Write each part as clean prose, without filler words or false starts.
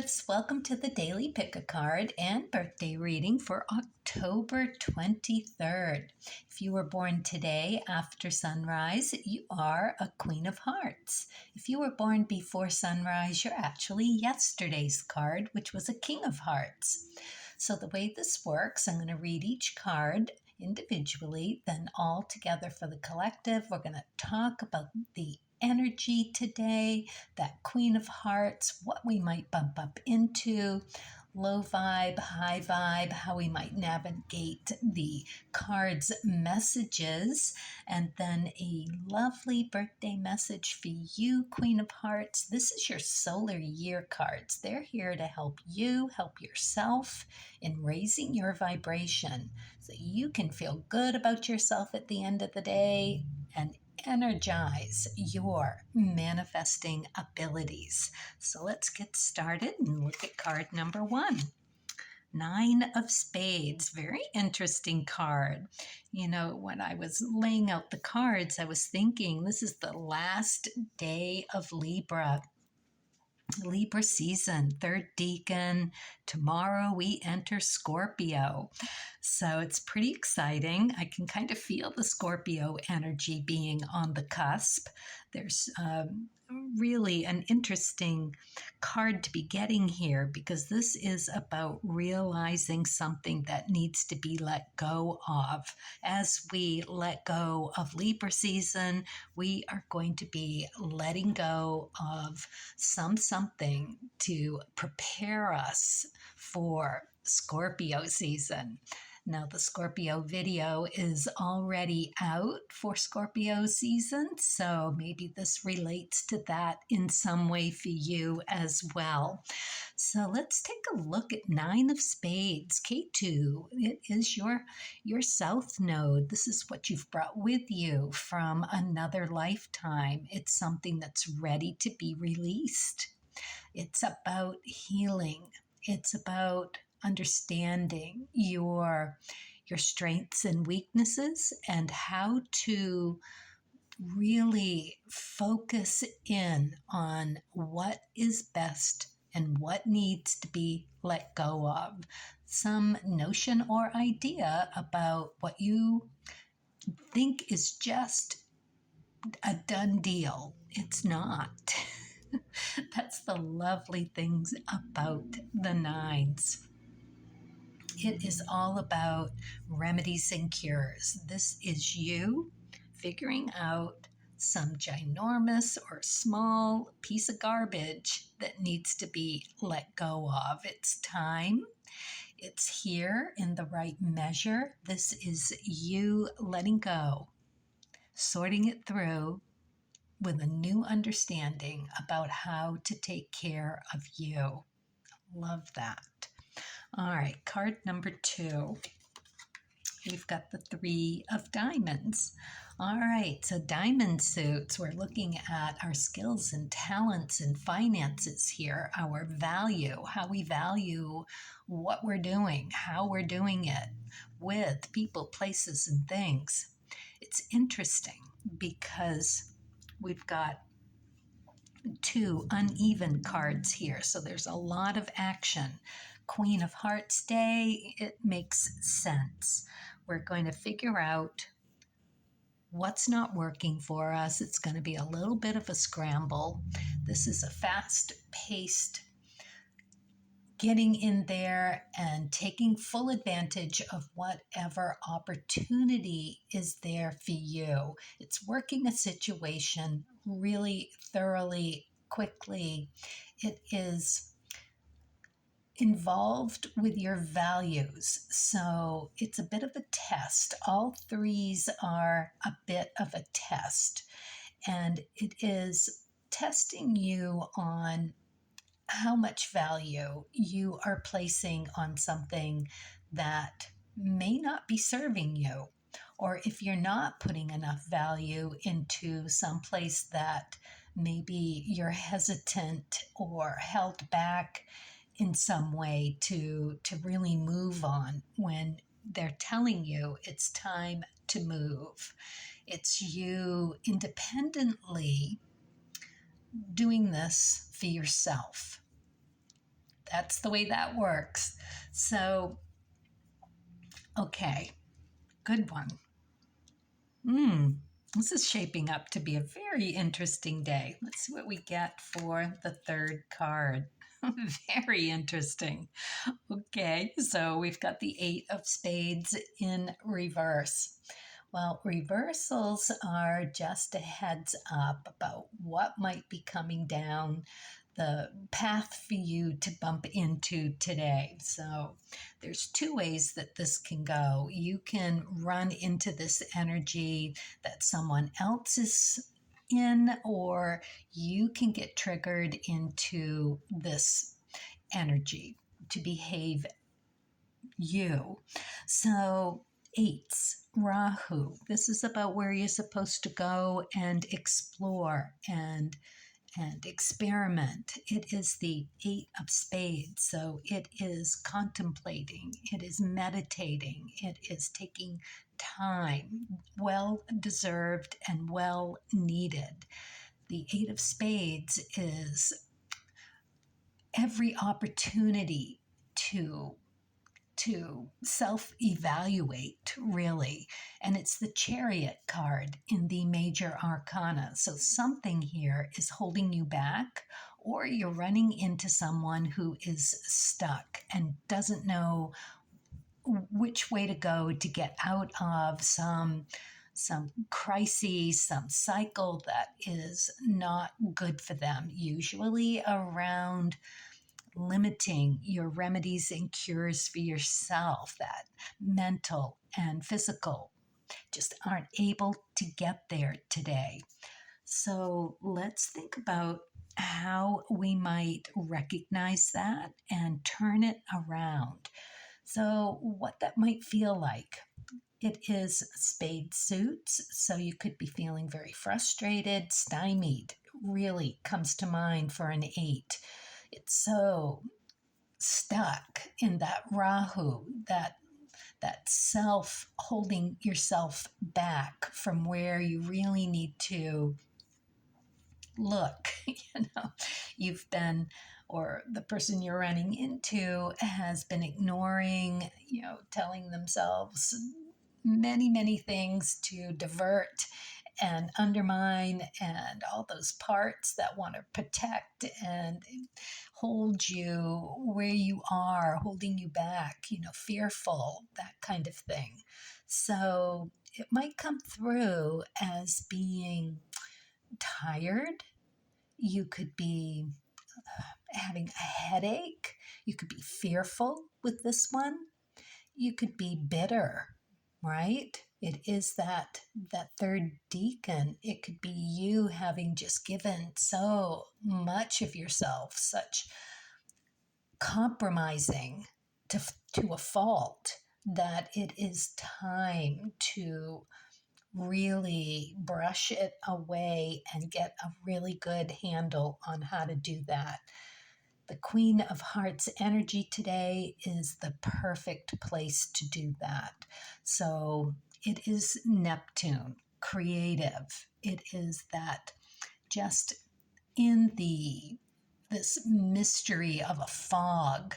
Smiths, welcome to the Daily Pick a Card and birthday reading for October 23rd. If you were born today after sunrise, you are a Queen of Hearts. If you were born before sunrise, you're actually yesterday's card, which was a King of Hearts. So the way this works, I'm going to read each card individually, then all together for the collective. We're going to talk about the energy today, that Queen of Hearts, what we might bump up into, low vibe, high vibe, how we might navigate the card's messages, and then a lovely birthday message for you, Queen of Hearts. This is your solar year cards. They're here to help you, help yourself in raising your vibration so you can feel good about yourself at the end of the day and energize your manifesting abilities. So let's get started and look at card number 1. 9 of Spades, very interesting card. You know, when I was laying out the cards, I was thinking this is the last day of Libra season, third deacon. Tomorrow we enter Scorpio. So it's pretty exciting. I can kind of feel the Scorpio energy being on the cusp. There's really an interesting card to be getting here because this is about realizing something that needs to be let go of. As we let go of Libra season, we are going to be letting go of something to prepare us for Scorpio season. Now, the Scorpio video is already out for Scorpio season, so maybe this relates to that in some way for you as well. So let's take a look at 9 of Spades, K2. It is your South Node. This is what you've brought with you from another lifetime. It's something that's ready to be released. It's about healing. It's about understanding your strengths and weaknesses and how to really focus in on what is best and what needs to be let go of. Some notion or idea about what you think is just a done deal. It's not. That's the lovely things about the 9s. It is all about remedies and cures. This is you figuring out some ginormous or small piece of garbage that needs to be let go of. It's time. It's here in the right measure. This is you letting go, sorting it through with a new understanding about how to take care of you. Love that. All right, card number 2. We've got the 3 of Diamonds. All right, so diamond suits, we're looking at our skills and talents and finances here, our value, how we value what we're doing, how we're doing it with people, places, and things. It's interesting because we've got 2 uneven cards here, so there's a lot of action. Queen of Hearts Day, it makes sense. We're going to figure out what's not working for us. It's going to be a little bit of a scramble. This is a fast-paced getting in there and taking full advantage of whatever opportunity is there for you. It's working a situation really thoroughly, quickly. It is involved with your values. So it's a bit of a test. All 3s are a bit of a test. And it is testing you on how much value you are placing on something that may not be serving you. Or if you're not putting enough value into some place that maybe you're hesitant or held back in some way to really move on when they're telling you it's time to move. It's you independently doing this for yourself. That's the way that works. So, okay, good one. This is shaping up to be a very interesting day. Let's see what we get for the third card. Very interesting. Okay, so we've got the Eight of Spades in reverse. Well, reversals are just a heads up about what might be coming down the path for you to bump into today. So there's two ways that this can go. You can run into this energy that someone else is in, or you can get triggered into this energy to behave you. So eights, Rahu. This is about where you're supposed to go and explore and experiment. It is the Eight of Spades. So it is contemplating, it is meditating, it is taking time, well deserved and well needed. The Eight of Spades is every opportunity to self-evaluate, really. And it's the Chariot card in the major arcana. So something here is holding you back, or you're running into someone who is stuck and doesn't know which way to go to get out of some crises, some cycle that is not good for them, usually around limiting your remedies and cures for yourself, that mental and physical just aren't able to get there today. So let's think about how we might recognize that and turn it around. So, what that might feel like. It is spade suits, so you could be feeling very frustrated, stymied, really comes to mind for an eight. It's so stuck in that Rahu, that self holding yourself back from where you really need to look. You've been, or the person you're running into has been ignoring, telling themselves many things to divert and undermine, and all those parts that want to protect and hold you where you are, holding you back, fearful, that kind of thing. So it might come through as being tired. You could be having a headache. You could be fearful with this one. You could be bitter, right? It is that third deacon. It could be you having just given so much of yourself, such compromising to a fault, that it is time to really brush it away and get a really good handle on how to do that. The Queen of Hearts energy today is the perfect place to do that. So it is Neptune, creative. It is that just in this mystery of a fog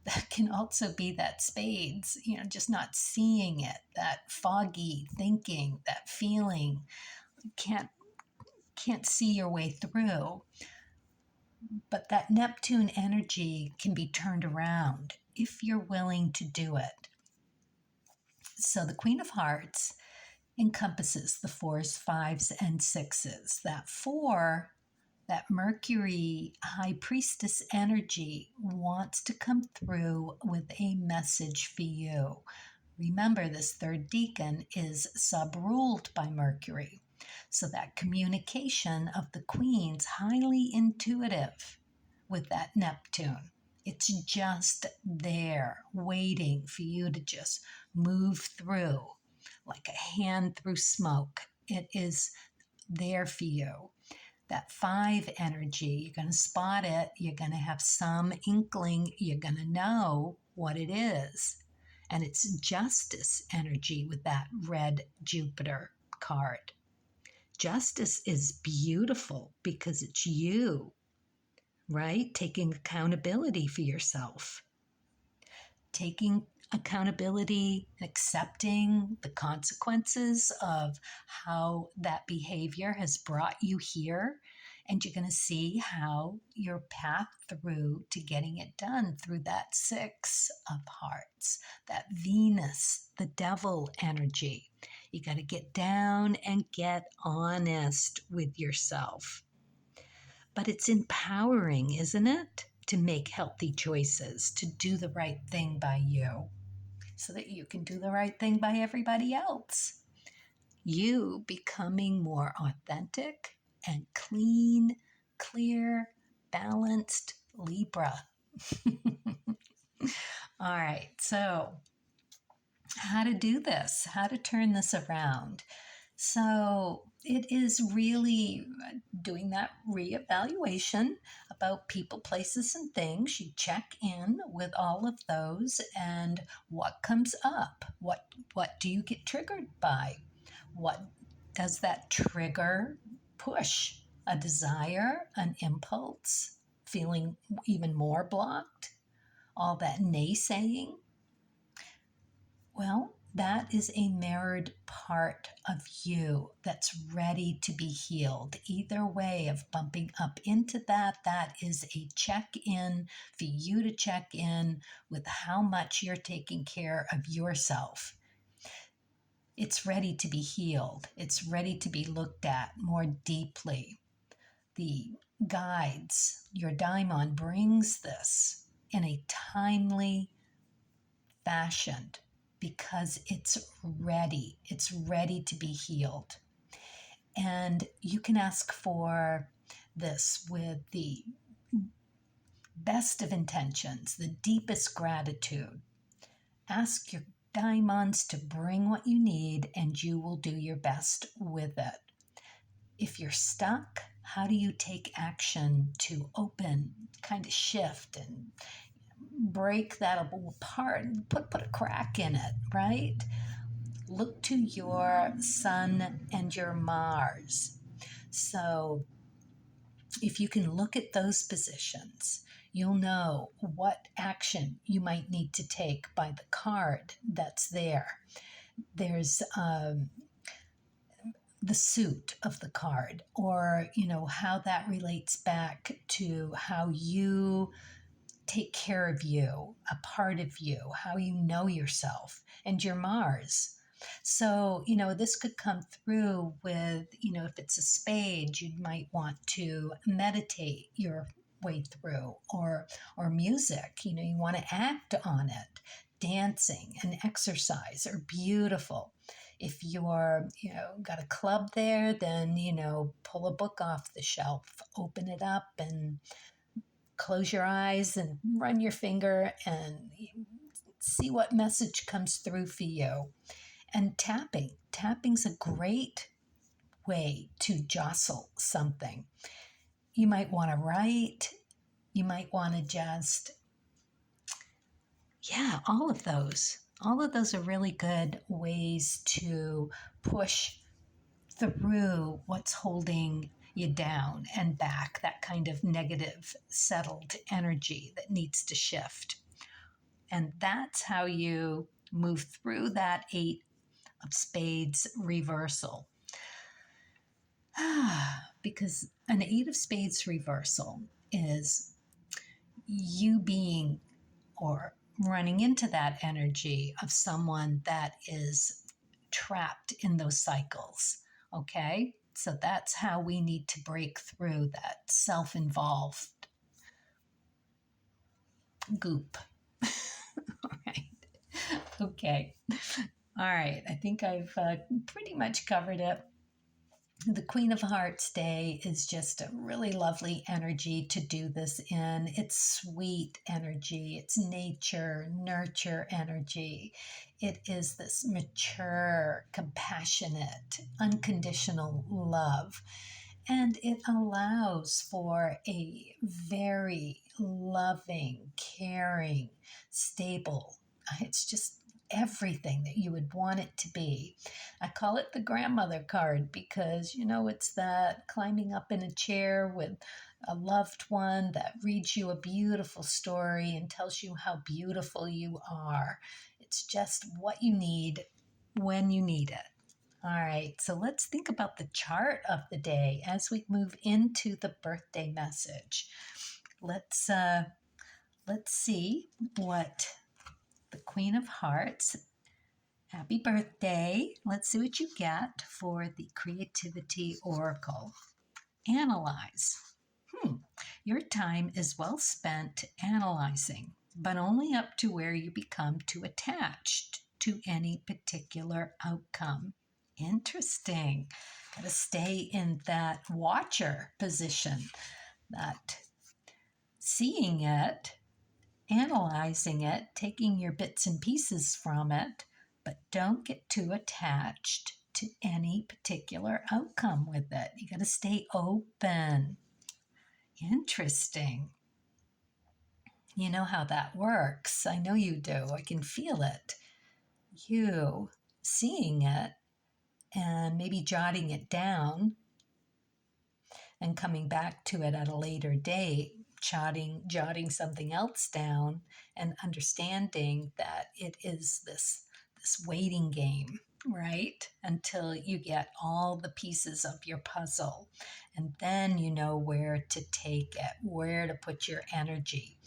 that can also be that spades, just not seeing it, that foggy thinking, that feeling, can't see your way through. But that Neptune energy can be turned around if you're willing to do it. So the Queen of Hearts encompasses the fours, fives, and sixes. That four, that Mercury High Priestess energy, wants to come through with a message for you. Remember, this third deacon is sub-ruled by Mercury. So that communication of the Queen's highly intuitive with that Neptune. It's just there waiting for you to just move through like a hand through smoke. It is there for you. That five energy, you're going to spot it. You're going to have some inkling. You're going to know what it is. And it's justice energy with that red Jupiter card. Justice is beautiful because it's you. right? Taking accountability for yourself, taking accountability, accepting the consequences of how that behavior has brought you here. And you're going to see how your path through to getting it done through that Six of Hearts, that Venus, the devil energy. You got to get down and get honest with yourself. But it's empowering, isn't it? To make healthy choices, to do the right thing by you so that you can do the right thing by everybody else. You becoming more authentic and clean, clear, balanced Libra. All right, so how to do this, how to turn this around. So it is really doing that reevaluation about people, places, and things. You check in with all of those and what comes up. What do you get triggered by? What does that trigger push? A desire, an impulse, feeling even more blocked? All that naysaying? Well, that is a mirrored part of you that's ready to be healed. Either way of bumping up into that, that is a check in for you to check in with how much you're taking care of yourself. It's ready to be healed. It's ready to be looked at more deeply. The guides, your daimon brings this in a timely fashion because it's ready. It's ready to be healed. And you can ask for this with the best of intentions, the deepest gratitude. Ask your daimons to bring what you need, and you will do your best with it. If you're stuck, how do you take action to open, kind of shift and break that apart, put a crack in it, right? Look to your Sun and your Mars. So if you can look at those positions, you'll know what action you might need to take by the card that's there. There's the suit of the card, or how that relates back to how you take care of you, a part of you, how you know yourself, and your Mars. So, this could come through with, if it's a spade, you might want to meditate your way through, or music, you want to act on it. Dancing and exercise are beautiful. If you're, got a club there, then, pull a book off the shelf, open it up and close your eyes and run your finger and see what message comes through for you. And tapping's a great way to jostle something. You might want to write, you might want to just, all of those are really good ways to push through what's holding you down and back, that kind of negative settled energy that needs to shift. And that's how you move through that Eight of Spades reversal. Because an Eight of Spades reversal is you being or running into that energy of someone that is trapped in those cycles. Okay? So that's how we need to break through that self-involved goop. All right. Okay. All right. I think I've pretty much covered it. The Queen of Hearts Day is just a really lovely energy to do this in. It's sweet energy. It's nature, nurture energy. It is this mature, compassionate, unconditional love. And it allows for a very loving, caring, stable, it's just everything that you would want it to be. I call it the grandmother card because, it's that climbing up in a chair with a loved one that reads you a beautiful story and tells you how beautiful you are. It's just what you need when you need it. All right, so let's think about the chart of the day as we move into the birthday message. Let's see what the Queen of Hearts. Happy birthday. Let's see what you get for the Creativity Oracle. Analyze. Your time is well spent analyzing, but only up to where you become too attached to any particular outcome. Interesting. Got to stay in that watcher position, that seeing it, analyzing it, taking your bits and pieces from it, but don't get too attached to any particular outcome with it. You got to stay open. Interesting. You know how that works. I know you do. I can feel it. You seeing it and maybe jotting it down and coming back to it at a later date, jotting something else down and understanding that it is this waiting game, right? Until you get all the pieces of your puzzle. And then you know where to take it, where to put your energy.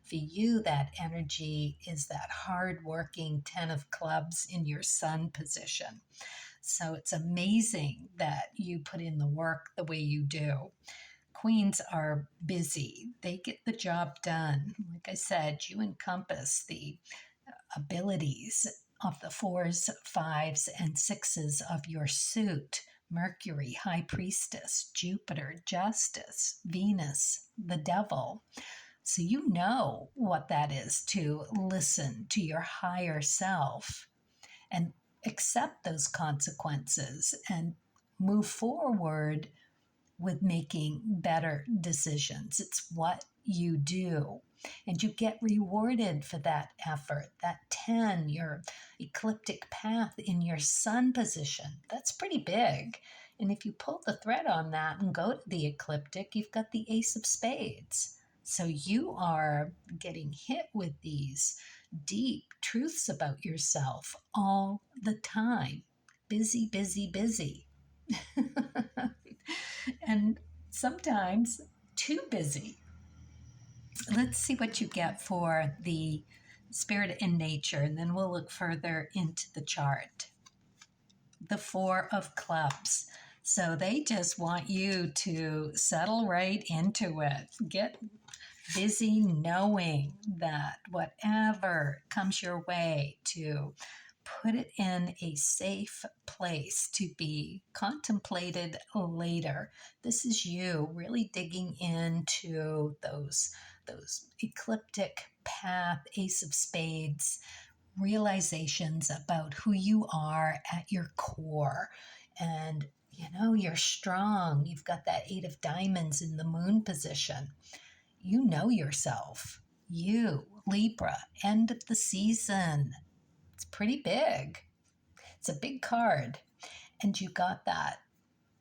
For you, that energy is that hard-working 10 of clubs in your sun position. So it's amazing that you put in the work the way you do. Queens are busy. They get the job done. Like I said, you encompass the abilities of the 4s, 5s, and 6s of your suit. Mercury, High Priestess, Jupiter, Justice, Venus, the Devil. So you know what that is to listen to your higher self and accept those consequences and move forward with making better decisions. It's what you do. And you get rewarded for that effort. That 10, your ecliptic path in your sun position, that's pretty big. And if you pull the thread on that and go to the ecliptic, you've got the Ace of Spades. So you are getting hit with these deep truths about yourself all the time. Busy, busy, busy. And sometimes too busy. Let's see what you get for the Spirit in Nature, and then we'll look further into the chart. The 4 of Clubs. So they just want you to settle right into it. Get busy knowing that whatever comes your way, to put it in a safe place to be contemplated later. This is you really digging into those ecliptic path, Ace of Spades, realizations about who you are at your core. And you're strong. You've got that 8 of Diamonds in the moon position. You know yourself. You, Libra, end of the season. It's pretty big. It's a big card. And you got that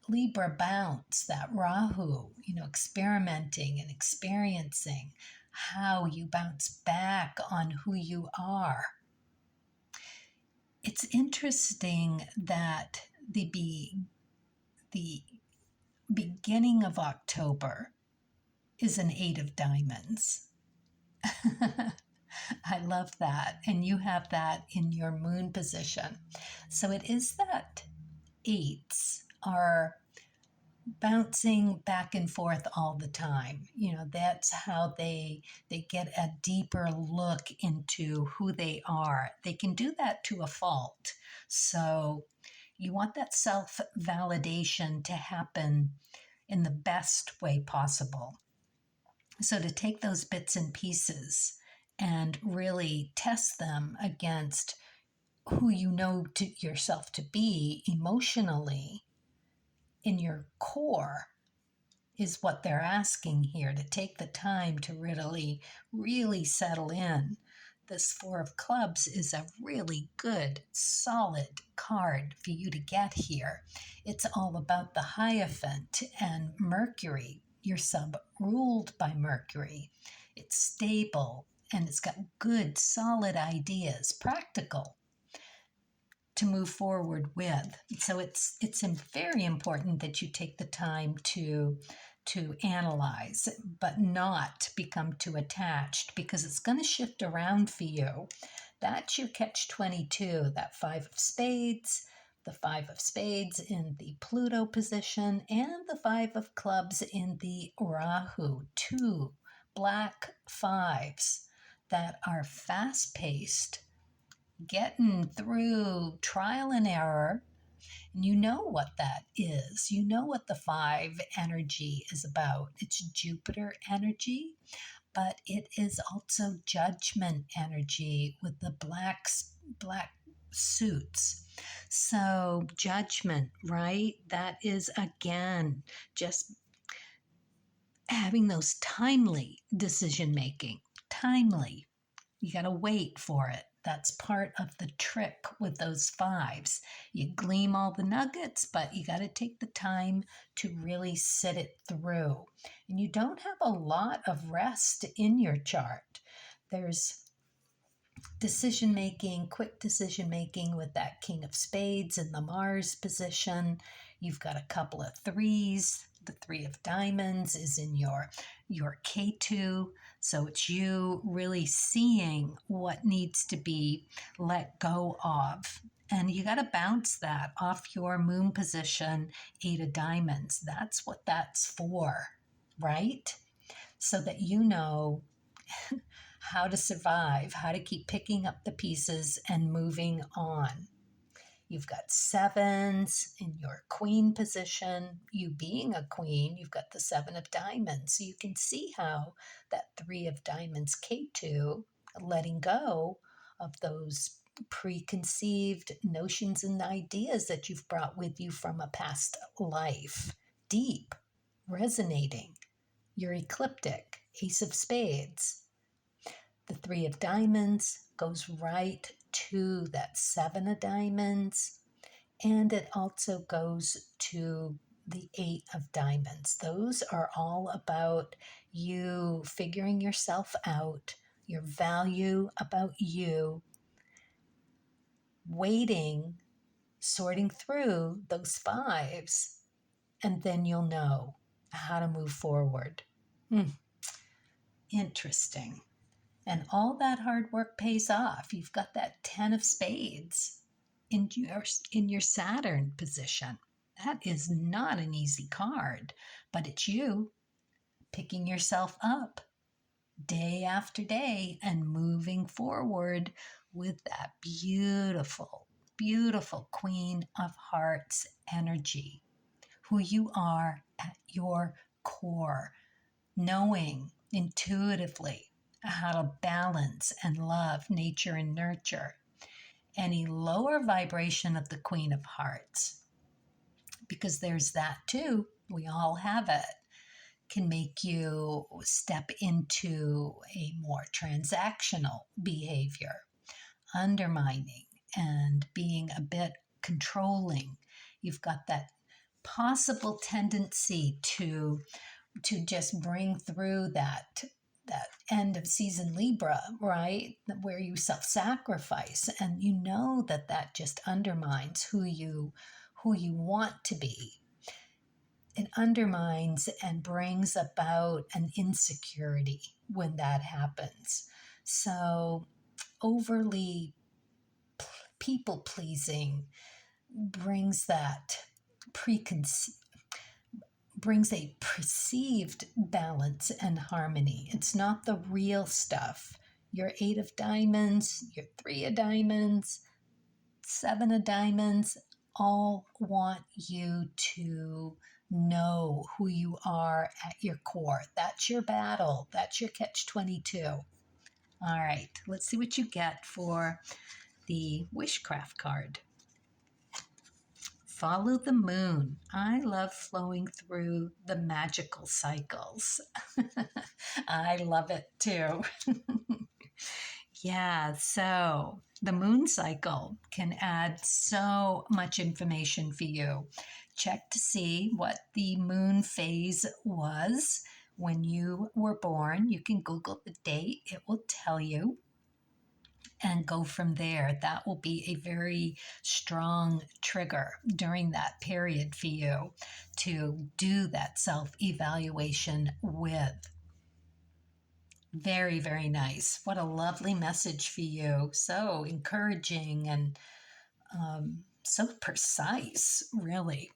Libra bounce, that Rahu, experimenting and experiencing how you bounce back on who you are. It's interesting that the beginning of October is an 8 of Diamonds. I love that. And you have that in your moon position. So it is that 8s are bouncing back and forth all the time. That's how they get a deeper look into who they are. They can do that to a fault. So you want that self-validation to happen in the best way possible. So to take those bits and pieces and really test them against who you know to yourself to be emotionally in your core is what they're asking here, to take the time to really, really settle in this Four of Clubs is a really good, solid card for you to get here. It's all about the Hierophant and Mercury. You're sub-ruled by Mercury. It's stable, and it's got good, solid ideas, practical, to move forward with. So it's very important that you take the time to analyze, but not become too attached, because it's going to shift around for you. That's your catch-22, that Five of Spades, the Five of Spades in the Pluto position, and the Five of Clubs in the Rahu. Two black fives that are fast-paced, getting through trial and error. And you know what that is. You know what the five energy is about. It's Jupiter energy, but it is also judgment energy with the black suits. So judgment, right? That is, again, just having those timely decision making. Timely. You got to wait for it. That's part of the trick with those fives. You glean all the nuggets, but you got to take the time to really sit it through. And you don't have a lot of rest in your chart. There's decision making, quick decision making with that King of Spades in the Mars position. You've got a couple of threes. The Three of Diamonds is in your K2. So it's you really seeing what needs to be let go of. And you got to bounce that off your moon position, Eight of Diamonds. That's what that's for, right? So that you know how to survive, how to keep picking up the pieces and moving on. You've got sevens in your queen position. You being a queen, you've got the Seven of Diamonds. So you can see how that Three of Diamonds K2, letting go of those preconceived notions and ideas that you've brought with you from a past life. Deep, resonating. You're ecliptic, Ace of Spades. The Three of Diamonds goes right to that Seven of Diamonds, and it also goes to the Eight of Diamonds. Those are all about you figuring yourself out, your value about you, waiting, sorting through those fives, and then you'll know how to move forward. Interesting. And all that hard work pays off. You've got that Ten of Spades in your Saturn position. That is not an easy card, but it's you picking yourself up day after day and moving forward with that beautiful, beautiful Queen of Hearts energy, who you are at your core, knowing intuitively how to balance and love nature and nurture. Any lower vibration of the Queen of Hearts, because there's that too, we all have it, can make you step into a more transactional behavior, undermining and being a bit controlling. You've got that possible tendency to just bring through that end of season Libra, right? Where you self-sacrifice, and you know that just undermines who you want to be. It undermines and brings about an insecurity when that happens. So overly people-pleasing brings that brings a perceived balance and harmony. It's not the real stuff. Your Eight of Diamonds, your Three of Diamonds, Seven of Diamonds all want you to know who you are at your core. That's your battle. That's your catch-22. All right, let's see what you get for the Wishcraft card. Follow the moon. I love flowing through the magical cycles. I love it too. Yeah, so the moon cycle can add so much information for you. Check to see what the moon phase was when you were born. You can Google the date, it will tell you, and go from there. That will be a very strong trigger during that period for you to do that self evaluation with. Very, very nice. What a lovely message for you. So encouraging and so precise, really.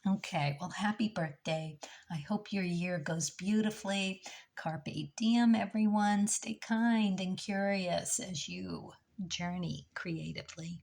Okay, well, happy birthday. I hope your year goes beautifully. Carpe diem, everyone. Stay kind and curious as you journey creatively.